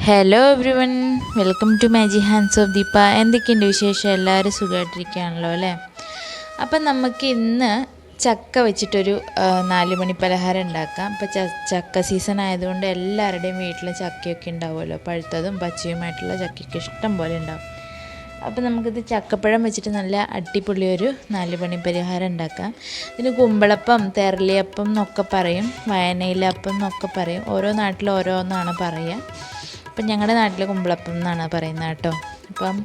Hello everyone, welcome to magic hands of Deepa. എന്തൊക്കെയുണ്ട് വിശേഷം? എല്ലാവരും സുഖമായിട്ടിരിക്കുകയാണല്ലോ അല്ലേ? അപ്പം നമുക്ക് ഇന്ന് ചക്ക വെച്ചിട്ടൊരു 4 മണി പലഹാരം ഉണ്ടാക്കാം. ഇപ്പോൾ ചക്ക സീസൺ ആയതുകൊണ്ട് എല്ലാവരുടെയും വീട്ടിൽ ചക്കയൊക്കെ ഉണ്ടാവുമല്ലോ. പഴുത്തതും പച്ചയുമായിട്ടുള്ള ചക്കയൊക്കെ ഇഷ്ടം പോലെ ഉണ്ടാവും. അപ്പോൾ നമുക്കിത് ചക്കപ്പഴം വെച്ചിട്ട് നല്ല അടിപൊളി ഒരു 4 മണി പലഹാരം ഉണ്ടാക്കാം. ഇതിന് കുമ്പളപ്പം, തെരളിയപ്പം എന്നൊക്കെ പറയും, വയനയിലപ്പം എന്നൊക്കെ പറയും. ഓരോ നാട്ടിൽ ഓരോന്നാണ് പറയുക. അപ്പം ഞങ്ങളുടെ നാട്ടിൽ കുമ്പളപ്പം എന്നാണ് പറയുന്നത് കേട്ടോ. അപ്പം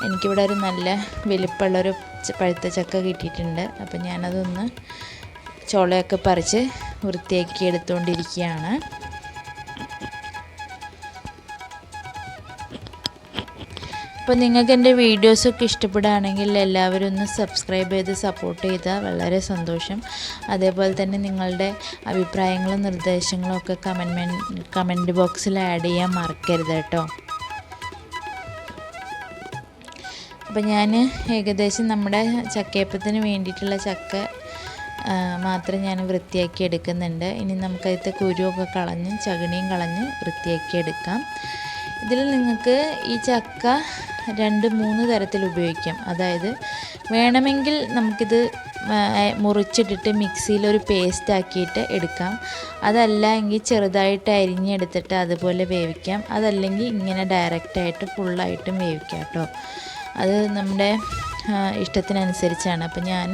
എനിക്കിവിടെ ഒരു നല്ല വലിപ്പമുള്ളൊരു പഴുത്ത ചക്ക കിട്ടിയിട്ടുണ്ട്. അപ്പം ഞാനതൊന്ന് ചോളയൊക്കെ പറിച്ച് വൃത്തിയാക്കി എടുത്തുകൊണ്ടിരിക്കുകയാണ്. അപ്പോൾ നിങ്ങൾക്ക് എൻ്റെ വീഡിയോസൊക്കെ ഇഷ്ടപ്പെടുകയാണെങ്കിൽ എല്ലാവരും ഒന്ന് സബ്സ്ക്രൈബ് ചെയ്ത് സപ്പോർട്ട് ചെയ്താൽ വളരെ സന്തോഷം. അതേപോലെ തന്നെ നിങ്ങളുടെ അഭിപ്രായങ്ങളും നിർദ്ദേശങ്ങളും ഒക്കെ കമൻറ്റ് ബോക്സിൽ ആഡ് ചെയ്യാൻ മറക്കരുത് കേട്ടോ. അപ്പോൾ ഞാൻ ഏകദേശം നമ്മുടെ ചക്കയപ്പത്തിന് വേണ്ടിയിട്ടുള്ള ചക്ക മാത്രം ഞാൻ വൃത്തിയാക്കി എടുക്കുന്നുണ്ട്. ഇനി നമുക്കതിലത്തെ കുരുവൊക്കെ കളഞ്ഞ് ചകിണിയും കളഞ്ഞ് വൃത്തിയാക്കി എടുക്കാം. ഇതിൽ നിങ്ങൾക്ക് ഈ ചക്ക 2-3 തരത്തിൽ ഉപയോഗിക്കാം. അതായത് വേണമെങ്കിൽ നമുക്കിത് മുറിച്ചിട്ടിട്ട് മിക്സിയിലൊരു പേസ്റ്റ് ആക്കിയിട്ട് എടുക്കാം. അതല്ല എങ്കിൽ ചെറുതായിട്ട് അരിഞ്ഞെടുത്തിട്ട് അതുപോലെ വേവിക്കാം. അതല്ലെങ്കിൽ ഇങ്ങനെ ഡയറക്റ്റായിട്ട് ഫുള്ളായിട്ടും വേവിക്കാം കേട്ടോ. അത് നമ്മുടെ ഇഷ്ടത്തിനനുസരിച്ചാണ്. അപ്പം ഞാൻ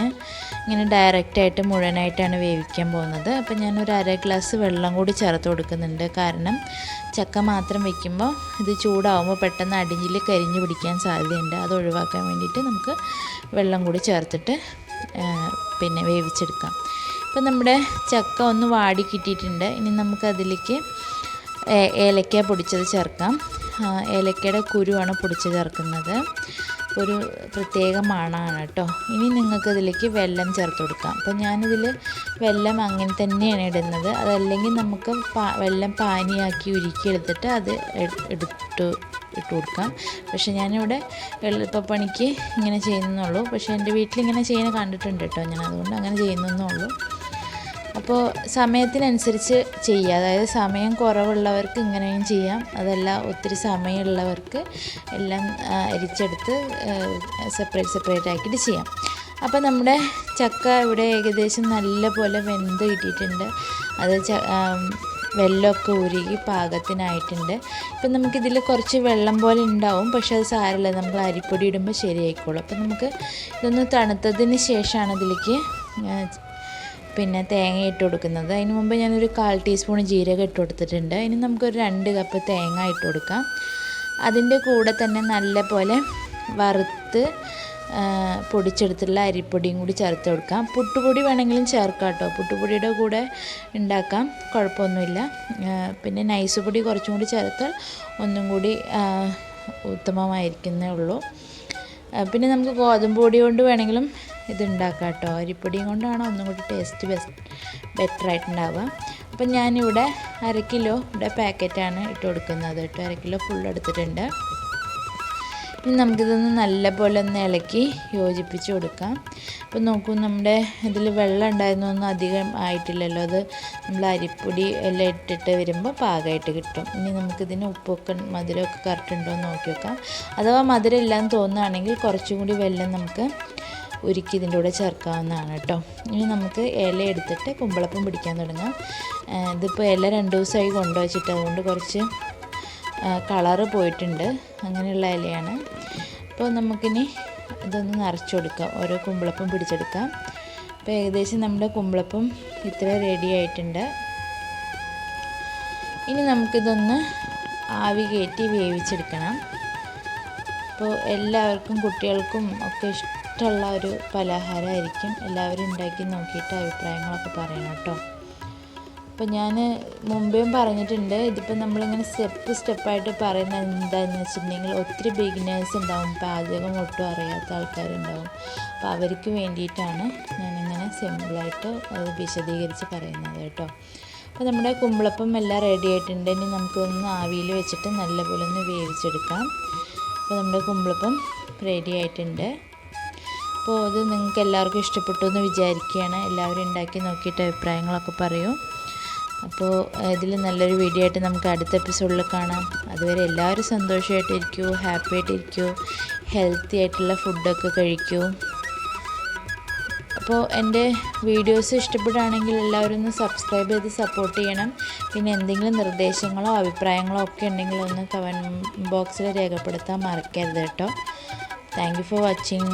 ഇങ്ങനെ ഡയറക്റ്റായിട്ട് മുഴുവനായിട്ടാണ് വേവിക്കാൻ പോകുന്നത്. അപ്പം ഞാനൊരു 1/2 ഗ്ലാസ് വെള്ളം കൂടി ചേർത്ത് കൊടുക്കുന്നുണ്ട്. കാരണം ചക്ക മാത്രം വയ്ക്കുമ്പോൾ ഇത് ചൂടാവുമ്പോൾ പെട്ടെന്ന് അടിയിൽ കരിഞ്ഞു പിടിക്കാൻ സാധ്യതയുണ്ട്. അത് ഒഴിവാക്കാൻ വേണ്ടിയിട്ട് നമുക്ക് വെള്ളം കൂടി ചേർത്തിട്ട് പിന്നെ വേവിച്ചെടുക്കാം. ഇപ്പം നമ്മുടെ ചക്ക ഒന്ന് വാടി കിട്ടിയിട്ടുണ്ട്. ഇനി നമുക്കതിലേക്ക് ഏലക്ക പൊടിച്ചത് ചേർക്കാം. ഏലക്കയുടെ കുരുവാണ് പൊടിച്ച് ചേർക്കുന്നത്. ഒരു പ്രത്യേക മണമാണ് കേട്ടോ. ഇനി നിങ്ങൾക്കതിലേക്ക് വെല്ലം ചേർത്ത് കൊടുക്കാം. അപ്പോൾ ഞാനിതിൽ വെല്ലം അങ്ങനെ തന്നെയാണ് ഇടുന്നത്. അതല്ലെങ്കിൽ നമുക്ക് വെല്ലം പാനിയാക്കി ഉരുക്കിയെടുത്തിട്ട് അത് ഇട്ട് കൊടുക്കാം. പക്ഷേ ഞാനിവിടെ എളുപ്പപ്പണിക്ക് ഇങ്ങനെ ചെയ്യുന്നുള്ളൂ. പക്ഷേ എൻ്റെ വീട്ടിലിങ്ങനെ ചെയ്യുന്നത് കണ്ടിട്ടുണ്ട് കേട്ടോ. ഞാൻ അതുകൊണ്ട് അങ്ങനെ ചെയ്യുന്നുള്ളൂ. അപ്പോൾ സമയത്തിനനുസരിച്ച് ചെയ്യുക. അതായത് സമയം കുറവുള്ളവർക്ക് ഇങ്ങനെയും ചെയ്യാം. അതല്ല ഒത്തിരി സമയമുള്ളവർക്ക് എല്ലാം അരിച്ചെടുത്ത് സെപ്പറേറ്റ് ആക്കിയിട്ട് ചെയ്യാം. അപ്പോൾ നമ്മുടെ ചക്ക ഇവിടെ ഏകദേശം നല്ല പോലെ വെന്ത് കിട്ടിയിട്ടുണ്ട്. അത് വെള്ളമൊക്കെ ഉരുകി പാകത്തിനായിട്ടുണ്ട്. ഇപ്പം നമുക്കിതിൽ കുറച്ച് വെള്ളം പോലെ ഉണ്ടാവും. പക്ഷേ അത് സാരമില്ല, നമ്മൾ അരിപ്പൊടി ഇടുമ്പോൾ ശരിയായിക്കോളും. അപ്പം നമുക്ക് ഇതൊന്ന് തണുത്തതിന് ശേഷമാണ് ഇതിലേക്ക് പിന്നെ തേങ്ങ ഇട്ട് കൊടുക്കുന്നത്. അതിന് മുമ്പ് ഞാനൊരു 1/4 ടീസ്പൂൺ ജീരകം ഇട്ട് കൊടുത്തിട്ടുണ്ട്. ഇനി നമുക്കൊരു 2 കപ്പ് തേങ്ങ ഇട്ട് കൊടുക്കാം. അതിൻ്റെ കൂടെ തന്നെ നല്ല പോലെ വറുത്ത് പൊടിച്ചെടുത്തുള്ള അരിപ്പൊടിയും കൂടി ചേർത്ത് കൊടുക്കാം. പുട്ടുപൊടി വേണമെങ്കിലും ചേർക്കാം കേട്ടോ. പുട്ടുപൊടിയുടെ കൂടെ ഉണ്ടാക്കാം, കുഴപ്പമൊന്നുമില്ല. പിന്നെ നൈസ് പൊടി കുറച്ചും കൂടി ചേർത്താൽ ഒന്നും കൂടി ഉത്തമമായിരിക്കുന്നേ ഉള്ളൂ. പിന്നെ നമുക്ക് ഗോതമ്പ് പൊടി കൊണ്ട് വേണമെങ്കിലും ഇതുണ്ടാക്കാം കേട്ടോ. അരിപ്പൊടിയും കൊണ്ടാണ് ഒന്നും കൂടി ടേസ്റ്റ് ബെറ്ററായിട്ടുണ്ടാവുക. അപ്പം ഞാനിവിടെ 1/2 കിലോയുടെ പാക്കറ്റാണ് ഇട്ട് കൊടുക്കുന്നത് കേട്ടോ. 1/2 കിലോ ഫുൾ എടുത്തിട്ടുണ്ട്. ഇനി നമുക്കിതൊന്ന് നല്ല പോലെ ഒന്ന് ഇളക്കി യോജിപ്പിച്ച് കൊടുക്കാം. അപ്പോൾ നോക്കൂ, നമ്മുടെ ഇതിൽ വെള്ളം ഉണ്ടായിരുന്നൊന്നും അധികം ആയിട്ടില്ലല്ലോ. അത് നമ്മൾ അരിപ്പൊടി എല്ലാം ഇട്ടിട്ട് വരുമ്പോൾ പാകമായിട്ട് കിട്ടും. ഇനി നമുക്കിതിന് ഉപ്പൊക്കെ മധുരമൊക്കെ കറക്റ്റ് ഉണ്ടോ എന്ന് നോക്കി വെക്കാം. അഥവാ മധുരം ഇല്ലാന്ന് തോന്നുകയാണെങ്കിൽ കുറച്ചും കൂടി വെള്ളം നമുക്ക് ഉരുക്കി ഇതിൻ്റെ കൂടെ ചേർക്കാവുന്നതാണ് കേട്ടോ. ഇനി നമുക്ക് ഇല എടുത്തിട്ട് കുമ്പളപ്പം പിടിക്കാൻ തുടങ്ങാം. ഇതിപ്പോൾ ഇല 2 ദിവസമായി കൊണ്ടുവച്ചിട്ട് അതുകൊണ്ട് കുറച്ച് കളറ് പോയിട്ടുണ്ട്. അങ്ങനെയുള്ള ഇലയാണ്. അപ്പോൾ നമുക്കിനി ഇതൊന്ന് നിറച്ച് കൊടുക്കാം. ഓരോ കുമ്പളപ്പം പിടിച്ചെടുക്കാം. അപ്പോൾ ഏകദേശം നമ്മുടെ കുമ്പളപ്പം ഇത്ര റെഡി ആയിട്ടുണ്ട്. ഇനി നമുക്കിതൊന്ന് ആവി കയറ്റി വേവിച്ചെടുക്കണം. അപ്പോൾ എല്ലാവർക്കും കുട്ടികൾക്കും ഒക്കെ ഇഷ്ടമുള്ള ഒരു പലഹാരമായിരിക്കും. എല്ലാവരും ഉണ്ടാക്കി നോക്കിയിട്ട് അഭിപ്രായങ്ങളൊക്കെ പറയണം കേട്ടോ. അപ്പോൾ ഞാൻ മുമ്പേയും പറഞ്ഞിട്ടുണ്ട്, ഇതിപ്പോൾ നമ്മളിങ്ങനെ സ്റ്റെപ്പായിട്ട് പറയുന്നത് എന്താണെന്ന് വെച്ചിട്ടുണ്ടെങ്കിൽ ഒത്തിരി ബിഗിനേഴ്സ് ഉണ്ടാവും, പാചകം ഒട്ടും അറിയാത്ത ആൾക്കാരുണ്ടാവും. അപ്പോൾ അവർക്ക് വേണ്ടിയിട്ടാണ് ഞാനിങ്ങനെ സിമ്പിളായിട്ട് അത് വിശദീകരിച്ച് പറയുന്നത് കേട്ടോ. അപ്പോൾ നമ്മുടെ കുമ്പളപ്പം എല്ലാം റെഡി ആയിട്ടുണ്ട്. ഇനി നമുക്കൊന്ന് ആവിയിൽ വെച്ചിട്ട് നല്ലപോലെ ഒന്ന് വേവിച്ചെടുക്കാം. അപ്പോൾ നമ്മുടെ കുമ്പളപ്പം റെഡി ആയിട്ടുണ്ട്. അപ്പോൾ അത് നിങ്ങൾക്ക് എല്ലാവർക്കും ഇഷ്ടപ്പെട്ടു എന്ന് വിചാരിക്കുകയാണ്. എല്ലാവരും ഉണ്ടാക്കി നോക്കിയിട്ട് അഭിപ്രായങ്ങളൊക്കെ പറയൂ. അപ്പോൾ ഇതിൽ നല്ലൊരു വീഡിയോ ആയിട്ട് നമുക്ക് അടുത്ത എപ്പിസോഡിൽ കാണാം. അതുവരെ എല്ലാവരും സന്തോഷമായിട്ടിരിക്കൂ, ഹാപ്പി ആയിട്ടിരിക്കൂ, ഹെൽത്തി ആയിട്ടുള്ള ഫുഡൊക്കെ കഴിക്കൂ. അപ്പോൾ എൻ്റെ വീഡിയോസ് ഇഷ്ടപ്പെടുകയാണെങ്കിൽ എല്ലാവരും ഒന്ന് സബ്സ്ക്രൈബ് ചെയ്ത് സപ്പോർട്ട് ചെയ്യണം. പിന്നെ എന്തെങ്കിലും നിർദ്ദേശങ്ങളോ അഭിപ്രായങ്ങളോ ഒക്കെ ഉണ്ടെങ്കിൽ ഒന്ന് കമൻറ്റ് ബോക്സിൽ രേഖപ്പെടുത്താൻ മറക്കരുത് കേട്ടോ. Thank you for watching.